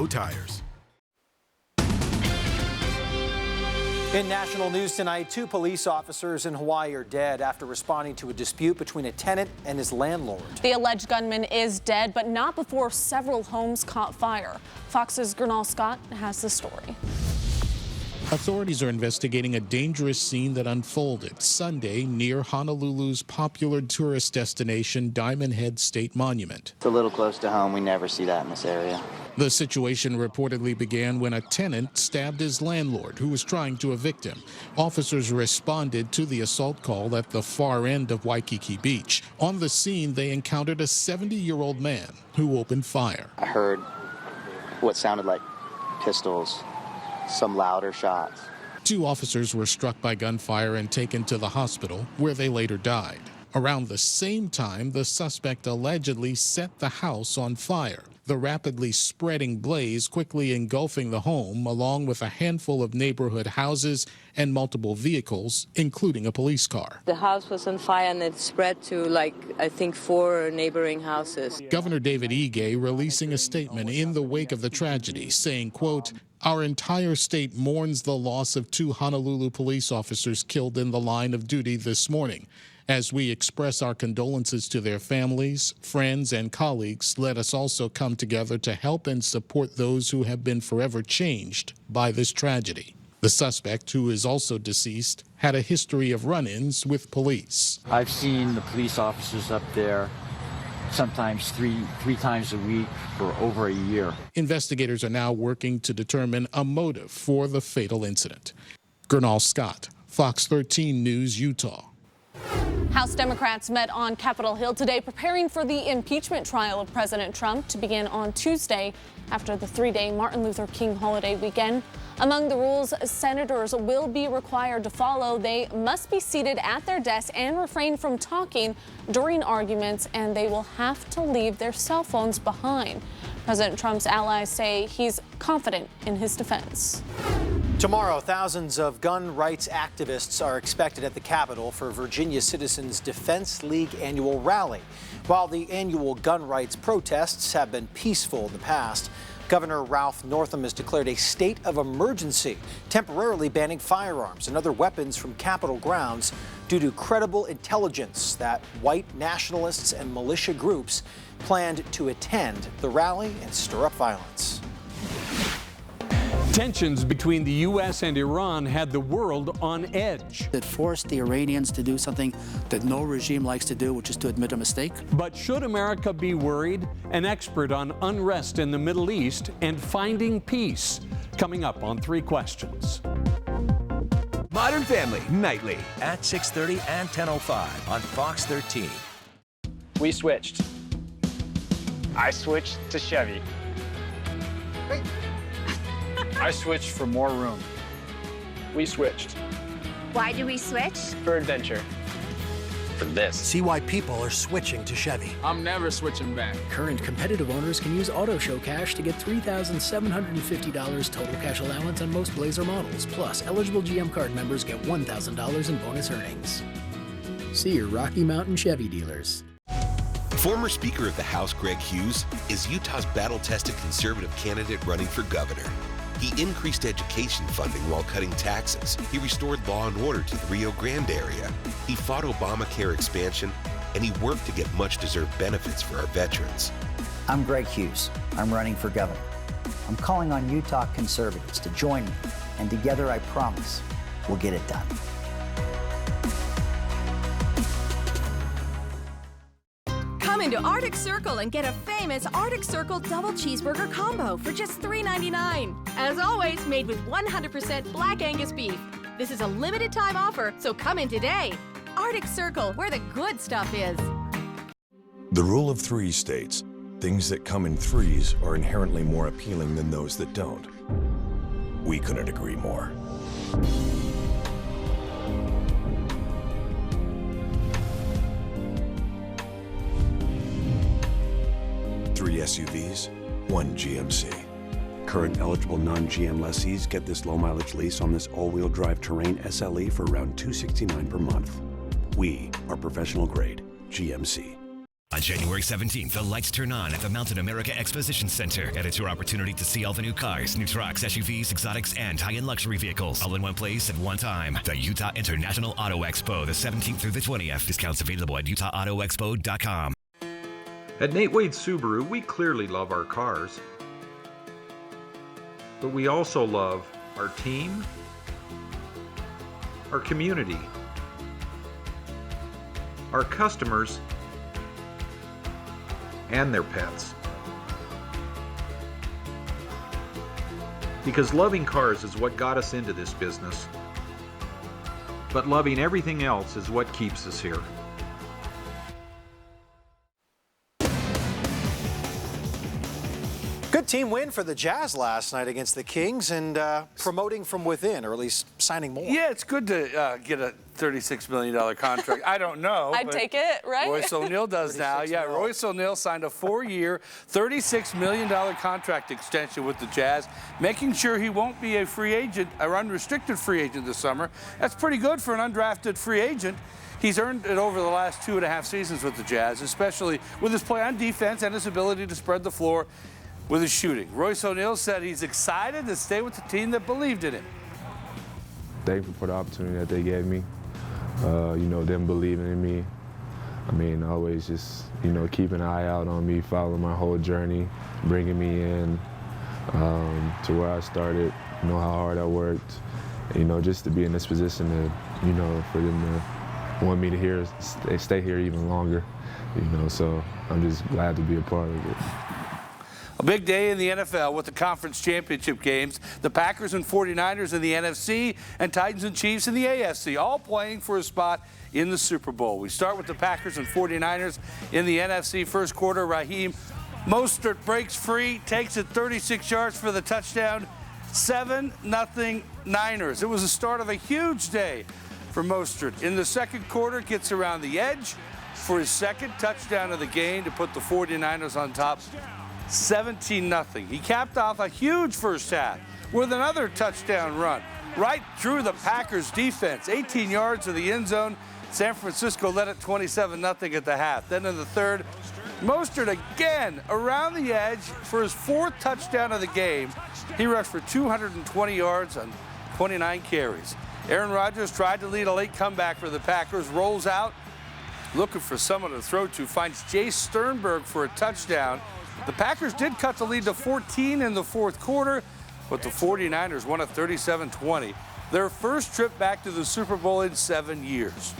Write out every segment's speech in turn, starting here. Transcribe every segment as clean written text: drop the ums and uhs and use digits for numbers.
Tires. In national news tonight, 2 police officers in Hawaii are dead after responding to a dispute between a tenant and his landlord. The alleged gunman is dead, but not before several homes caught fire. Fox's Gernal Scott has the story. Authorities are investigating a dangerous scene that unfolded Sunday near Honolulu's popular tourist destination, Diamond Head State Monument. It's a little close to home. We never see that in this area. The situation reportedly began when a tenant stabbed his landlord, who was trying to evict him. Officers responded to the assault call at the far end of Waikiki Beach. On the scene, they encountered a 70-year-old man who opened fire. I heard what sounded like pistols, some louder shots. 2 officers were struck by gunfire and taken to the hospital, where they later died. Around the same time, the suspect allegedly set the house on fire. The rapidly spreading blaze quickly engulfing the home, along with a handful of neighborhood houses and multiple vehicles, including a police car. The house was on fire and it spread to, I think 4 neighboring houses. Governor David Ige releasing a statement in the wake of the tragedy, saying, quote, "Our entire state mourns the loss of 2 Honolulu police officers killed in the line of duty this morning. As we express our condolences to their families, friends, and colleagues, let us also come together to help and support those who have been forever changed by this tragedy." The suspect, who is also deceased, had a history of run-ins with police. I've seen the police officers up there sometimes three times a week for over a year. Investigators are now working to determine a motive for the fatal incident. Gernal Scott, Fox 13 News, Utah. House Democrats met on Capitol Hill today preparing for the impeachment trial of President Trump to begin on Tuesday after the 3-day Martin Luther King holiday weekend. Among the rules senators will be required to follow, they must be seated at their desks and refrain from talking during arguments, and they will have to leave their cell phones behind. President Trump's allies say he's confident in his defense. Tomorrow, thousands of gun rights activists are expected at the Capitol for Virginia Citizens Defense League annual rally. While the annual gun rights protests have been peaceful in the past, Governor Ralph Northam has declared a state of emergency, temporarily banning firearms and other weapons from Capitol grounds due to credible intelligence that white nationalists and militia groups planned to attend the rally and stir up violence. Tensions between the U.S. and Iran had the world on edge. It forced the Iranians to do something that no regime likes to do, which is to admit a mistake. But should America be worried? An expert on unrest in the Middle East and finding peace. Coming up on 3 Questions. Modern Family, nightly at 6:30 and 10:05 on Fox 13. We switched. I switched to Chevy. Great. I switched for more room. We switched. Why do we switch? For adventure. For this. See why people are switching to Chevy. I'm never switching back. Current competitive owners can use Auto Show Cash to get $3,750 total cash allowance on most Blazer models. Plus, eligible GM card members get $1,000 in bonus earnings. See your Rocky Mountain Chevy dealers. Former Speaker of the House Greg Hughes is Utah's battle-tested conservative candidate running for governor. He increased education funding while cutting taxes. He restored law and order to the Rio Grande area. He fought Obamacare expansion, and he worked to get much-deserved benefits for our veterans. I'm Greg Hughes. I'm running for governor. I'm calling on Utah conservatives to join me, and together I promise we'll get it done. Come into Arctic Circle and get a famous Arctic Circle double cheeseburger combo for just $3.99. As always, made with 100% Black Angus beef. This is a limited time offer, so come in today. Arctic Circle, where the good stuff is. The rule of 3 states, things that come in threes are inherently more appealing than those that don't. We couldn't agree more. 3 SUVs, 1 GMC. Current eligible non-GM lessees get this low-mileage lease on this all-wheel drive Terrain SLE for around $269 per month. We are professional grade GMC. On January 17th, the lights turn on at the Mountain America Exposition Center, and it's your opportunity to see all the new cars, new trucks, SUVs, exotics, and high-end luxury vehicles, all in one place at one time. The Utah International Auto Expo, the 17th through the 20th. Discounts available at utahautoexpo.com. At Nate Wade Subaru, we clearly love our cars, but we also love our team, our community, our customers, and their pets. Because loving cars is what got us into this business, but loving everything else is what keeps us here. Good team win for the Jazz last night against the Kings, and promoting from within, or at least signing more. Yeah, it's good to get a $36 million contract. I don't know. I'd take it, right? Royce O'Neal does now. Yeah, Royce O'Neal signed a 4-year, $36 million contract extension with the Jazz, making sure he won't be a free agent, or unrestricted free agent this summer. That's pretty good for an undrafted free agent. He's earned it over the last 2.5 seasons with the Jazz, especially with his play on defense and his ability to spread the floor with his shooting. Royce O'Neal said he's excited to stay with the team that believed in him. Thankful for the opportunity that they gave me. You know, them believing in me. I mean, always just, you know, keeping an eye out on me, following my whole journey, bringing me in to where I started, you know how hard I worked, and, you know, just to be in this position to, you know, for them to want me to stay here even longer, you know, so I'm just glad to be a part of it. A big day in the NFL with the conference championship games. The Packers and 49ers in the NFC and Titans and Chiefs in the AFC, all playing for a spot in the Super Bowl. We start with the Packers and 49ers in the NFC. First quarter, Raheem Mostert breaks free, takes it 36 yards for the touchdown. 7-0 Niners. It was the start of a huge day for Mostert. In the second quarter, gets around the edge for his second touchdown of the game to put the 49ers on top 17-0. He capped off a huge first half with another touchdown run right through the Packers defense. 18 yards of the end zone. San Francisco led it 27-0 at the half. Then in the third, Mostert again around the edge for his 4th touchdown of the game. He rushed for 220 yards on 29 carries. Aaron Rodgers tried to lead a late comeback for the Packers, rolls out, looking for someone to throw to, finds Jace Sternberg for a touchdown. The Packers did cut the lead to 14 in the fourth quarter, but the 49ers won at 37-20. Their first trip back to the Super Bowl in 7 years.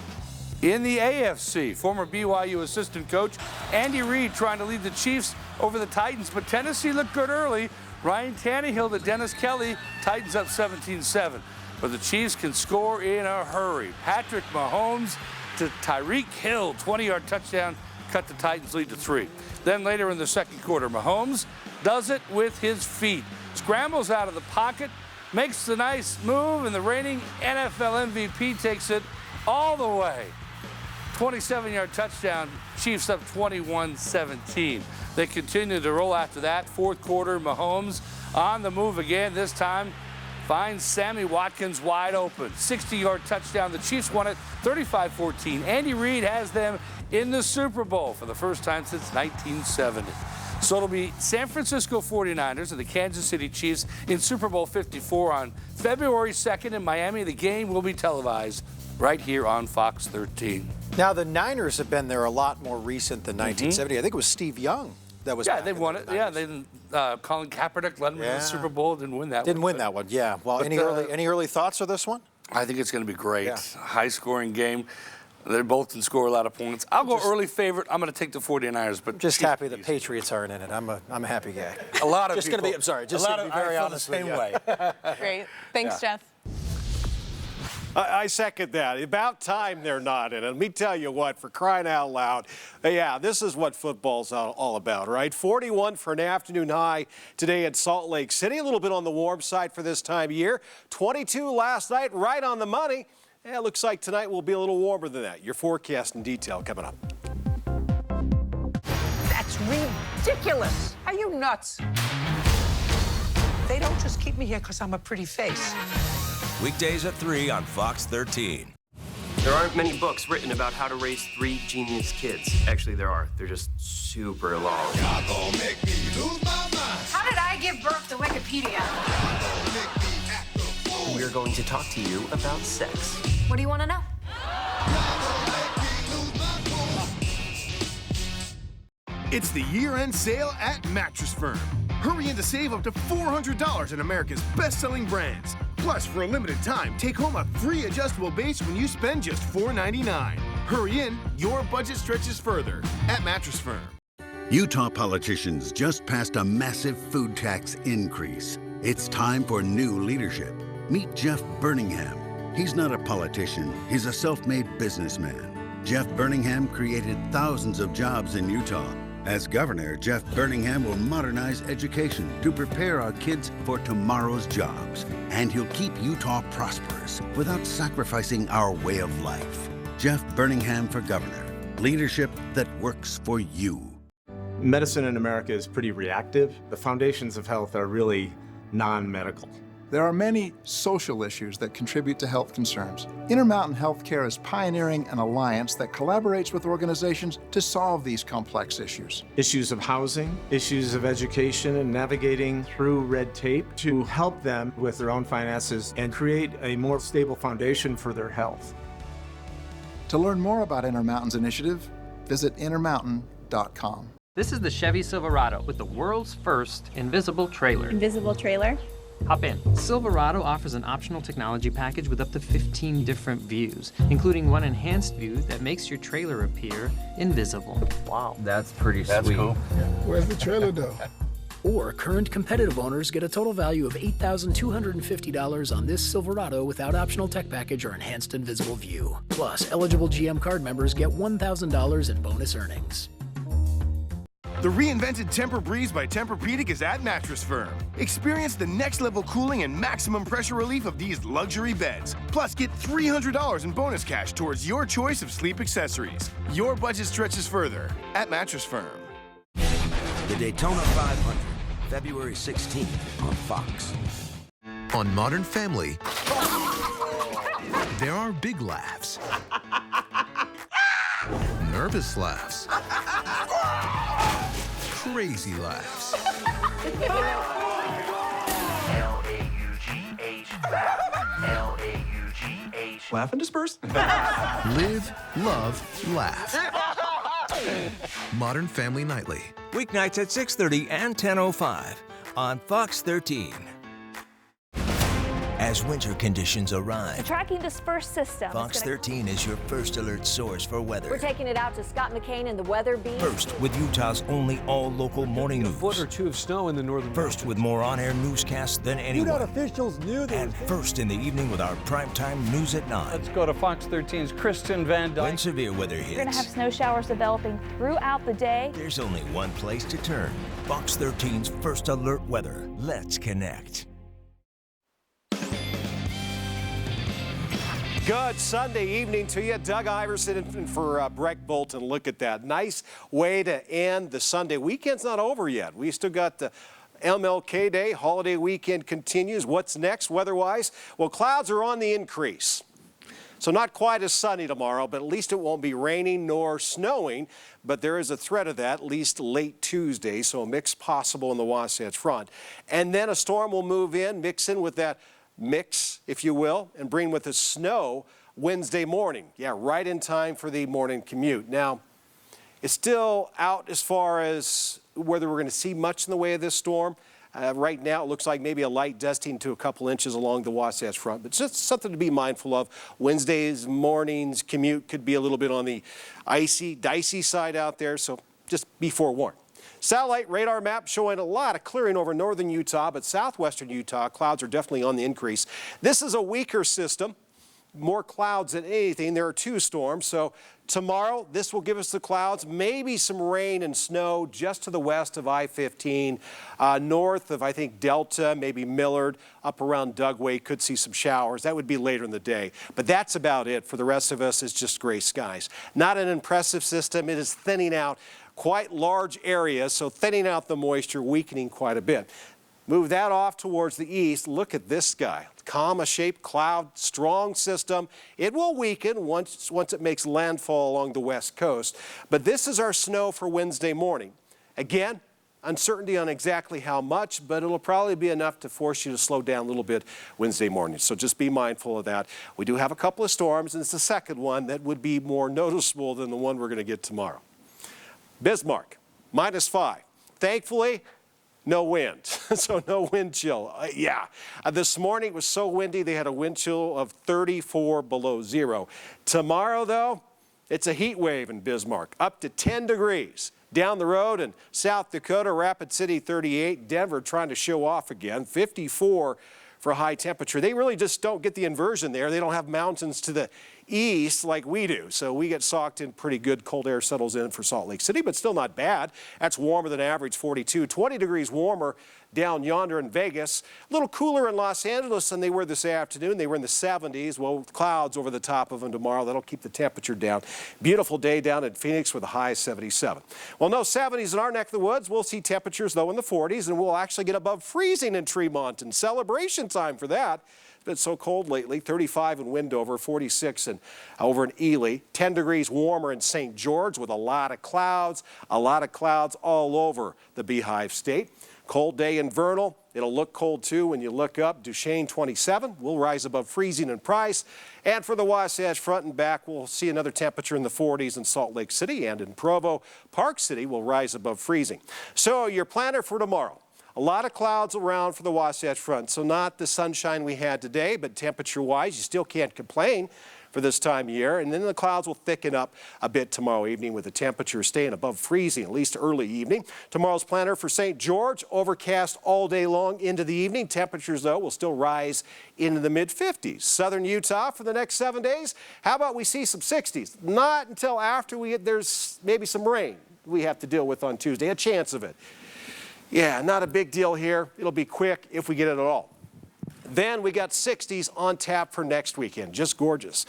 In the AFC, former BYU assistant coach Andy Reid trying to lead the Chiefs over the Titans, but Tennessee looked good early. Ryan Tannehill to Dennis Kelly, Titans up 17-7. But the Chiefs can score in a hurry. Patrick Mahomes to Tyreek Hill, 20-yard touchdown, cut the Titans lead to 3. Then later in the second quarter, Mahomes does it with his feet. Scrambles out of the pocket, makes the nice move, and the reigning NFL MVP takes it all the way. 27-yard touchdown, Chiefs up 21-17. They continue to roll after that. Fourth quarter, Mahomes on the move again. This time finds Sammy Watkins wide open. 60-yard touchdown. The Chiefs won it 35-14. Andy Reid has them in the Super Bowl for the first time since 1970. So it'll be San Francisco 49ers and the Kansas City Chiefs in Super Bowl 54 on February 2nd in Miami. The game will be televised right here on Fox 13. Now, the Niners have been there a lot more recent than 1970. I think it was Steve Young that was they won it. Yeah, they didn't. Colin Kaepernick led them to the Super Bowl. Didn't win that one. Didn't win that one, yeah. Well, any early thoughts of this one? I think it's going to be great. Yeah. High-scoring game. They both can score a lot of points. I'll go early favorite. I'm going to take the 49ers, but just happy the Patriots aren't in it. I'm a happy guy. A lot of just people. Gonna be. I'm sorry. Just to be very honest with you. Way. Great. Thanks, Jeff. I second that. About time they're not in it. Let me tell you what, for crying out loud, yeah, this is what football's all about, right? 41 for an afternoon high today at Salt Lake City. A little bit on the warm side for this time of year. 22 last night, right on the money. Yeah, it looks like tonight will be a little warmer than that. Your forecast in detail coming up. That's ridiculous. Are you nuts? They don't just keep me here because I'm a pretty face. Weekdays at 3 on Fox 13. There aren't many books written about how to raise 3 genius kids. Actually, there are. They're just super long. Y'all gonna make me lose my mind. How did I give birth to Wikipedia? We're going to talk to you about sex. What do you want to know? It's the year-end sale at Mattress Firm. Hurry in to save up to $400 in America's best-selling brands. Plus, for a limited time, take home a free adjustable base when you spend just $4.99. Hurry in, your budget stretches further at Mattress Firm. Utah politicians just passed a massive food tax increase. It's time for new leadership. Meet Jeff Birmingham. He's not a politician, he's a self-made businessman. Jeff Birmingham created thousands of jobs in Utah. As governor, Jeff Birmingham will modernize education to prepare our kids for tomorrow's jobs. And he'll keep Utah prosperous without sacrificing our way of life. Jeff Birmingham for governor. Leadership that works for you. Medicine in America is pretty reactive. The foundations of health are really non-medical. There are many social issues that contribute to health concerns. Intermountain Healthcare is pioneering an alliance that collaborates with organizations to solve these complex issues. Issues of housing, issues of education, and navigating through red tape to help them with their own finances and create a more stable foundation for their health. To learn more about Intermountain's initiative, visit intermountain.com. This is the Chevy Silverado with the world's first invisible trailer. Invisible trailer? Hop in. Silverado offers an optional technology package with up to 15 different views, including one enhanced view that makes your trailer appear invisible. Wow, that's pretty sweet. That's cool. Where's the trailer though? Or current competitive owners get a total value of $8,250 on this Silverado without optional tech package or enhanced invisible view. Plus, eligible GM card members get $1,000 in bonus earnings. The reinvented Tempur-Breeze by Tempur-Pedic is at Mattress Firm. Experience the next level cooling and maximum pressure relief of these luxury beds. Plus, get $300 in bonus cash towards your choice of sleep accessories. Your budget stretches further at Mattress Firm. The Daytona 500, February 16th on Fox. On Modern Family, there are big laughs, nervous laughs, crazy laughs. L-A-U-G-H, L-A-U-G-H. Laugh and disperse. Live, love, laugh. Modern Family Nightly. Weeknights at 6:30 and 10:05 on Fox 13. As winter conditions arrive, Tracking dispersed system. Fox 13 is your first alert source for weather. We're taking it out to Scott McCain and the weather beat. First with Utah's only all-local morning news. A foot or two of snow in the northern First with more on-air newscasts than anyone. Officials knew they And first in the evening with our primetime news at 9. Let's go to Fox 13's Kristen Van Dyke. When severe weather hits, We're going to have snow showers developing throughout the day. there's only one place to turn. Fox 13's first alert weather. Let's connect. Good Sunday evening to you. Doug Iverson and for Breck Bolton. Look at that. Nice way to end the Sunday. Weekend's not over yet. We still got the MLK Day. Holiday weekend continues. What's next weather-wise? Well, clouds are on the increase. So not quite as sunny tomorrow, but at least it won't be raining nor snowing. But there is a threat of that, at least late Tuesday. So a mix possible in the Wasatch Front. And then a storm will move in, mix in with that mix, if you will, and bring with us snow Wednesday morning. Yeah, right in time for the morning commute. Now, it's still out as far as whether we're going to see much in the way of this storm. Right now, it looks like maybe a light dusting to a couple inches along the Wasatch Front, but just something to be mindful of. Wednesday's morning's commute could be a little bit on the icy, dicey side out there, so just be forewarned. Satellite radar map showing a lot of clearing over northern Utah, but southwestern Utah, clouds are definitely on the increase. This is a weaker system, more clouds than anything. There are 2 storms, so tomorrow this will give us the clouds, maybe some rain and snow just to the west of I-15, north of, I think, Delta, maybe Millard, up around Dugway, could see some showers. That would be later in the day, but that's about it. For the rest of us, it's just gray skies. Not an impressive system. It is thinning out quite large areas, so thinning out the moisture, weakening quite a bit. Move that off towards the east. Look at this sky. Comma-shaped cloud, strong system. It will weaken once it makes landfall along the west coast. But this is our snow for Wednesday morning. Again, uncertainty on exactly how much, but it'll probably be enough to force you to slow down a little bit Wednesday morning. So just be mindful of that. We do have a couple of storms, and it's the second one that would be more noticeable than the one we're going to get tomorrow. Bismarck, -5. Thankfully, no wind, so no wind chill. This morning it was so windy they had a wind chill of 34 below zero. Tomorrow, though, it's a heat wave in Bismarck, up to 10 degrees. Down the road in South Dakota, Rapid City 38, Denver trying to show off again, 54 for high temperature. They really just don't get the inversion there. They don't have mountains to the east like we do. So we get socked in pretty good. Cold air settles in for Salt Lake City, but still not bad. That's warmer than average, 42. 20 degrees warmer down yonder in Vegas. A little cooler in Los Angeles than they were this afternoon. They were in the 70s. Well, with clouds over the top of them tomorrow, that'll keep the temperature down. Beautiful day down in Phoenix with a high of 77. Well, no 70s in our neck of the woods. We'll see temperatures, though, in the 40s, and we'll actually get above freezing in Tremont, and celebration time for that. It's been so cold lately. 35 in Wendover, 46 over in Ely. 10 degrees warmer in St. George with a lot of clouds all over the Beehive State. Cold day in Vernal. It'll look cold too when you look up. Duchesne 27 will rise above freezing in Price. And for the Wasatch Front and back, we'll see another temperature in the 40s in Salt Lake City, and in Provo. Park City will rise above freezing. So your planner for tomorrow. A lot of clouds around for the Wasatch Front, so not the sunshine we had today, but temperature-wise, you still can't complain for this time of year. And then the clouds will thicken up a bit tomorrow evening with the temperature staying above freezing, at least early evening. Tomorrow's planner for St. George, overcast all day long into the evening. Temperatures, though, will still rise into the mid-50s. Southern Utah for the next 7 days. How about we see some 60s? Not until after there's maybe some rain we have to deal with on Tuesday, a chance of it. Yeah, not a big deal here. It'll be quick if we get it at all. Then we got 60s on tap for next weekend. Just gorgeous.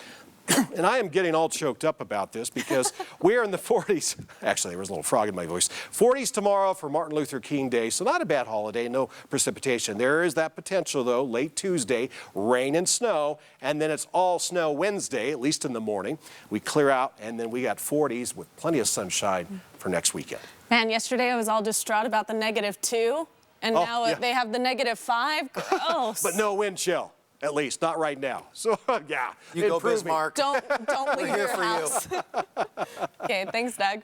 And I am getting all choked up about this because we're in the 40s. Actually, there was a little frog in my voice. 40s tomorrow for Martin Luther King Day, so not a bad holiday, no precipitation. There is that potential, though, late Tuesday, rain and snow, and then it's all snow Wednesday, at least in the morning. We clear out, and then we got 40s with plenty of sunshine for next weekend. Man, yesterday I was all distraught about the -2, and now they have the -5. Gross. But no wind chill. At least, not right now. So, yeah. You go, Bismarck. Don't leave We're here your for house. Okay, thanks, Doug.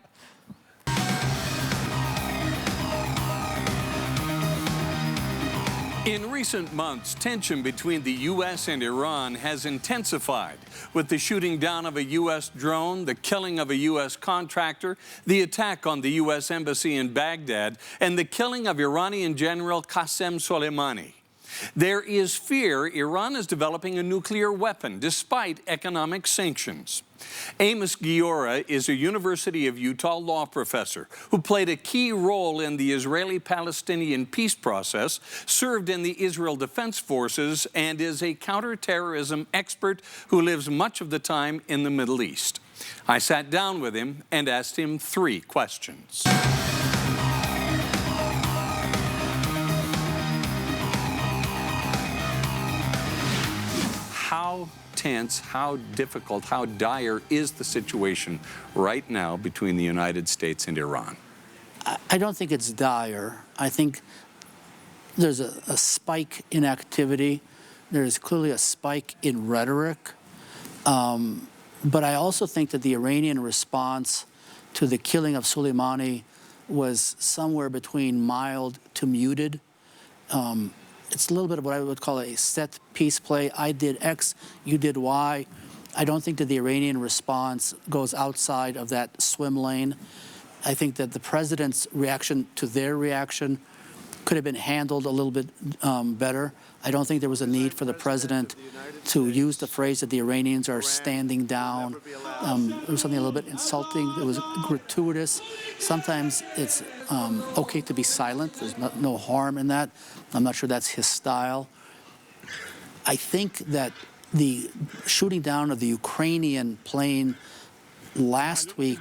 In recent months, tension between the U.S. and Iran has intensified, with the shooting down of a U.S. drone, the killing of a U.S. contractor, the attack on the U.S. embassy in Baghdad, and the killing of Iranian General Qasem Soleimani. There is fear Iran is developing a nuclear weapon despite economic sanctions. Amos Giora is a University of Utah law professor who played a key role in the Israeli-Palestinian peace process, served in the Israel Defense Forces, and is a counterterrorism expert who lives much of the time in the Middle East. I sat down with him and asked him 3 questions. How tense, how difficult, how dire is the situation right now between the United States and Iran? I don't think it's dire. I think there's a spike in activity. There's clearly a spike in rhetoric. But I also think that the Iranian response to the killing of Soleimani was somewhere between mild to muted. It's a little bit of what I would call a set piece play. I did X, you did Y. I don't think that the Iranian response goes outside of that swim lane. I think that the president's reaction to their reaction could have been handled a little bit better. I don't think there was a need for the president to use the phrase that the Iranians are standing down. It was something a little bit insulting. It was gratuitous. Sometimes it's okay to be silent. There's no harm in that. I'm not sure that's his style. I think that the shooting down of the Ukrainian plane last week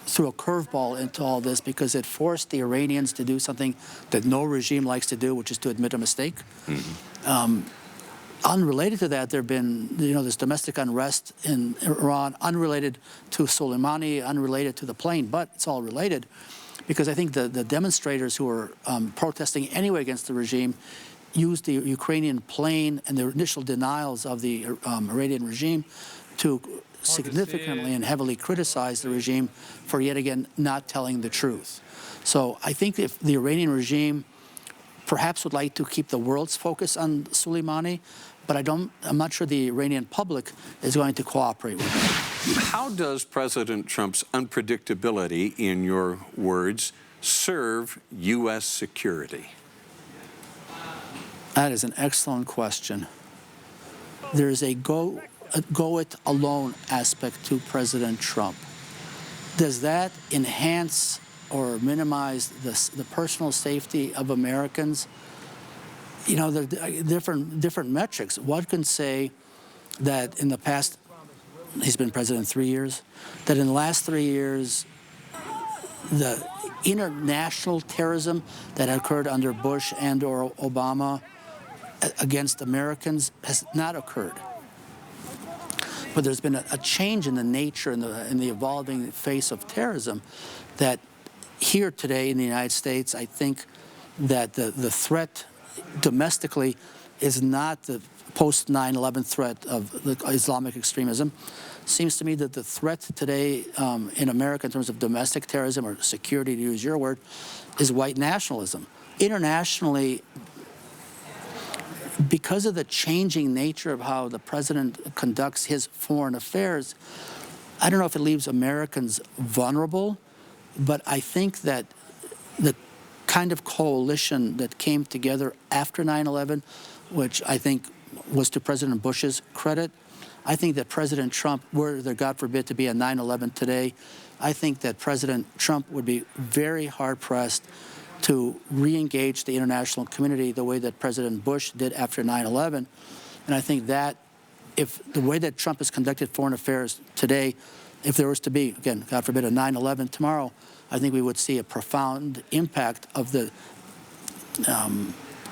threw a curveball into all this because it forced the Iranians to do something that no regime likes to do, which is to admit a mistake. Unrelated to that, there have been, this domestic unrest in Iran, unrelated to Soleimani, unrelated to the plane, but it's all related because I think the demonstrators who were protesting anyway against the regime used the Ukrainian plane and the initial denials of the Iranian regime to significantly and heavily criticize the regime for yet again not telling the truth. So I think if the Iranian regime perhaps would like to keep the world's focus on Soleimani, but I'm not sure the Iranian public is going to cooperate with it. How does President Trump's unpredictability, in your words, serve U.S. security? That is an excellent question. There is a go it alone aspect to President Trump. Does that enhance or minimize the personal safety of Americans? There are different metrics. One can say that in the past, he's been president 3 years, that in the last 3 years, the international terrorism that occurred under Bush and or Obama against Americans has not occurred. But there's been a change in the nature and the evolving face of terrorism that here today in the United States, I think that the threat domestically is not the post-9/11 threat of the Islamic extremism. Seems to me that the threat today in America in terms of domestic terrorism or security, to use your word, is white nationalism. Internationally, because of the changing nature of how the president conducts his foreign affairs, I don't know if it leaves Americans vulnerable, but I think that the kind of coalition that came together after 9/11, which I think was to President Bush's credit, I think that President Trump, were there, God forbid, to be a 9/11 today, I think that President Trump would be very hard-pressed to re-engage the international community the way that President Bush did after 9/11. And I think that if the way that Trump has conducted foreign affairs today, if there was to be, again, God forbid, a 9/11 tomorrow, I think we would see a profound impact of the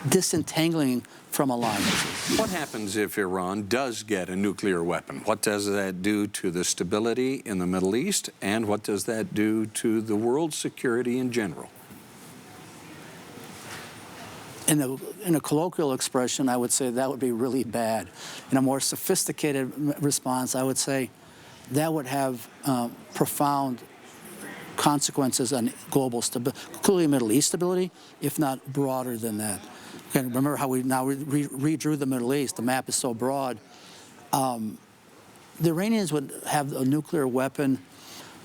disentangling from alliances. What happens if Iran does get a nuclear weapon? What does that do to the stability in the Middle East, and what does that do to the world's security in general? In a colloquial expression, I would say that would be really bad. In a more sophisticated response, I would say that would have profound consequences on global stability, including Middle East stability, if not broader than that. Again, remember how we now redrew the Middle East. The map is so broad. The Iranians would have a nuclear weapon,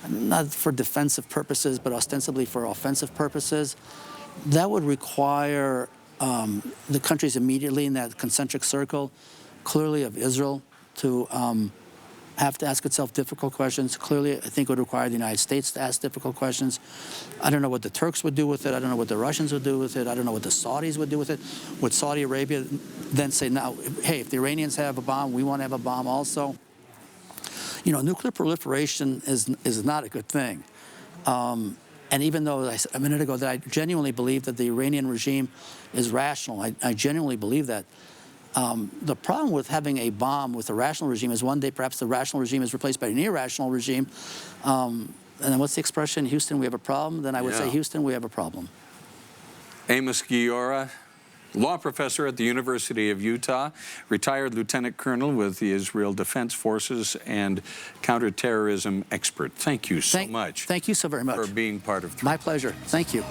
not for defensive purposes, but ostensibly for offensive purposes. That would require the countries immediately in that concentric circle, clearly of Israel, to have to ask itself difficult questions. Clearly, I think it would require the United States to ask difficult questions. I don't know what the Turks would do with it. I don't know what the Russians would do with it. I don't know what the Saudis would do with it. Would Saudi Arabia then say, now, hey, if the Iranians have a bomb, we want to have a bomb also? Nuclear proliferation is not a good thing. And even though I said a minute ago that I genuinely believe that the Iranian regime is rational, I genuinely believe that. The problem with having a bomb with a rational regime is one day perhaps the rational regime is replaced by an irrational regime. And then what's the expression? Houston, we have a problem. Then I would say, Houston, we have a problem. Amos Guiora, law professor at the University of Utah, retired lieutenant colonel with the Israel Defense Forces and counterterrorism expert. Thank you so much. Thank you so very much for being part of. My pleasure. Thank you.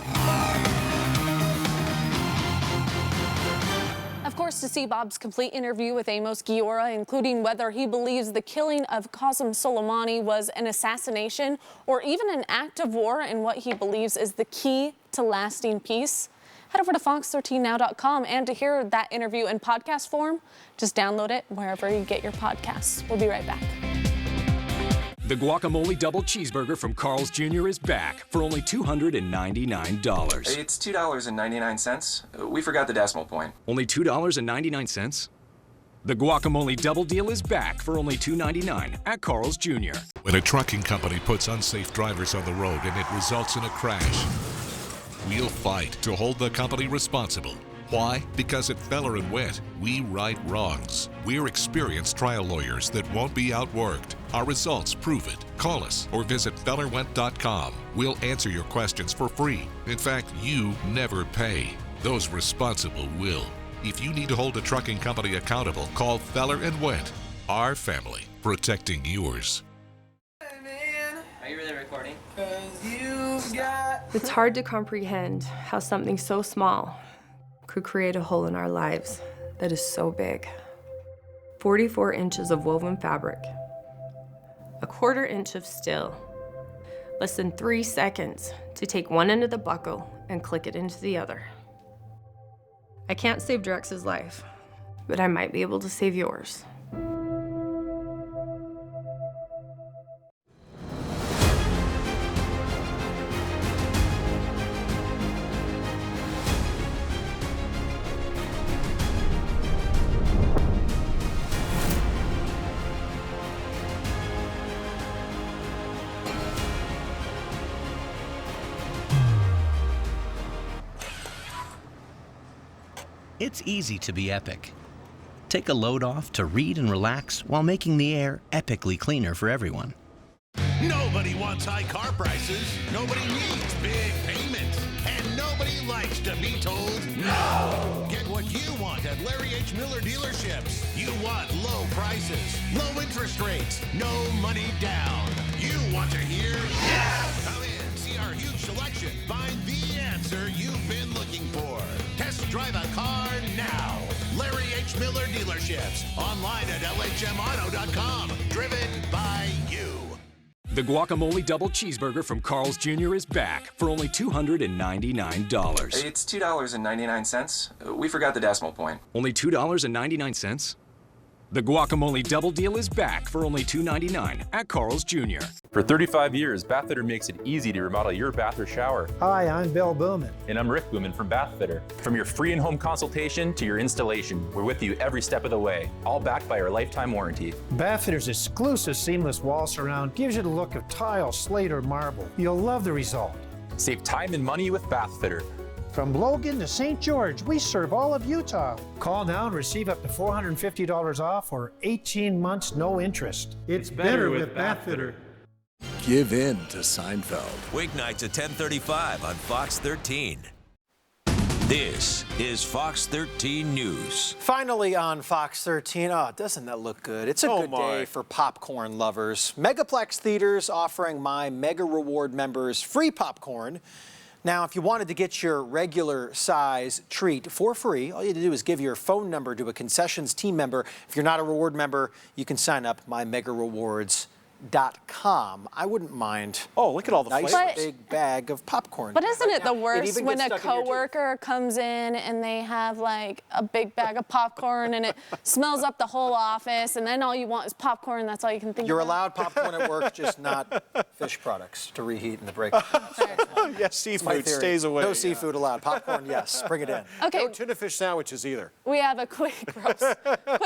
Of course, to see Bob's complete interview with Amos Guiora, including whether he believes the killing of Qasem Soleimani was an assassination or even an act of war, and what he believes is the key to lasting peace, head over to fox13now.com. And to hear that interview in podcast form, just download it wherever you get your podcasts. We'll be right back. The guacamole double cheeseburger from Carl's Jr. is back for only $299. It's $2.99. We forgot the decimal point. Only $2.99? The guacamole double deal is back for only $2.99 at Carl's Jr. When a trucking company puts unsafe drivers on the road and it results in a crash, we'll fight to hold the company responsible. Why? Because at Feller & Went, we right wrongs. We're experienced trial lawyers that won't be outworked. Our results prove it. Call us or visit FellerWent.com. We'll answer your questions for free. In fact, you never pay. Those responsible will. If you need to hold a trucking company accountable, call Feller & Went. Our family, protecting yours. Are you really recording? It's hard to comprehend how something so small could create a hole in our lives that is so big. 44 inches of woven fabric, a 1/4 inch of steel, less than 3 seconds to take one end of the buckle and click it into the other. I can't save Drex's life, but I might be able to save yours. It's easy to be epic. Take a load off to read and relax while making the air epically cleaner for everyone. Nobody wants high car prices. Nobody needs big payments. And nobody likes to be told no. Get what you want at Larry H. Miller dealerships. You want low prices, low interest rates, no money down. You want to hear yes. Come in, see our huge selection. Find the answer you've been looking for. Test drive a car now. Larry H. Miller dealerships. Online at LHMauto.com. Driven by you. The guacamole double cheeseburger from Carl's Jr. is back for only $299. It's $2.99. We forgot the decimal point. Only $2.99? The guacamole double deal is back for only $2.99 at Carl's Jr. For 35 years, Bathfitter makes it easy to remodel your bath or shower. Hi, I'm Bill Booman. And I'm Rick Booman from Bathfitter. From your free in-home consultation to your installation, we're with you every step of the way, all backed by our lifetime warranty. Bathfitter's exclusive seamless wall surround gives you the look of tile, slate, or marble. You'll love the result. Save time and money with Bathfitter. From Logan to St. George, we serve all of Utah. Call now and receive up to $450 off or 18 months no interest. It's better with Bathfitter. Give in to Seinfeld. Weeknights at 10:35 on Fox 13. This is Fox 13 News. Finally on Fox 13. Oh, doesn't that look good? It's a good day for popcorn lovers. Megaplex Theaters offering my Mega Reward members free popcorn. Now, if you wanted to get your regular size treat for free, all you had to do is give your phone number to a concessions team member. If you're not a reward member, you can sign up mymegarewards.com. I wouldn't mind. Oh, look at all the nice flavors. big bag of popcorn. But isn't it the It worst even when gets a stuck in your teeth. coworker comes in and they have like a big bag of popcorn and it smells up the whole office, and then all you want is popcorn? That's all you can think You're about. allowed popcorn at work, just not fish products to reheat in the break. Yes, seafood stays away. No seafood allowed. Popcorn, yes. Bring it in. Okay. No tuna fish sandwiches either. We have a quick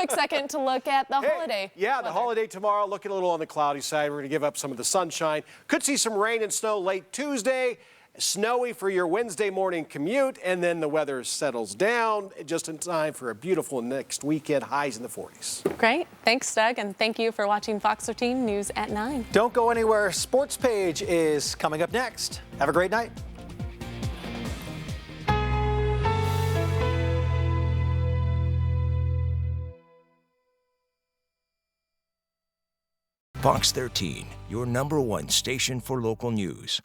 second to look at the holiday. Yeah, the holiday tomorrow. Looking a little on the cloudy side. We're going to give up some of the sunshine. Could see some rain and snow late Tuesday. Snowy for your Wednesday morning commute, and then the weather settles down just in time for a beautiful next weekend. Highs in the 40s. Great. Thanks, Doug, and thank you for watching Fox 13 News at 9. Don't go anywhere. Sports Page is coming up next. Have a great night. Fox 13, your #1 station for local news.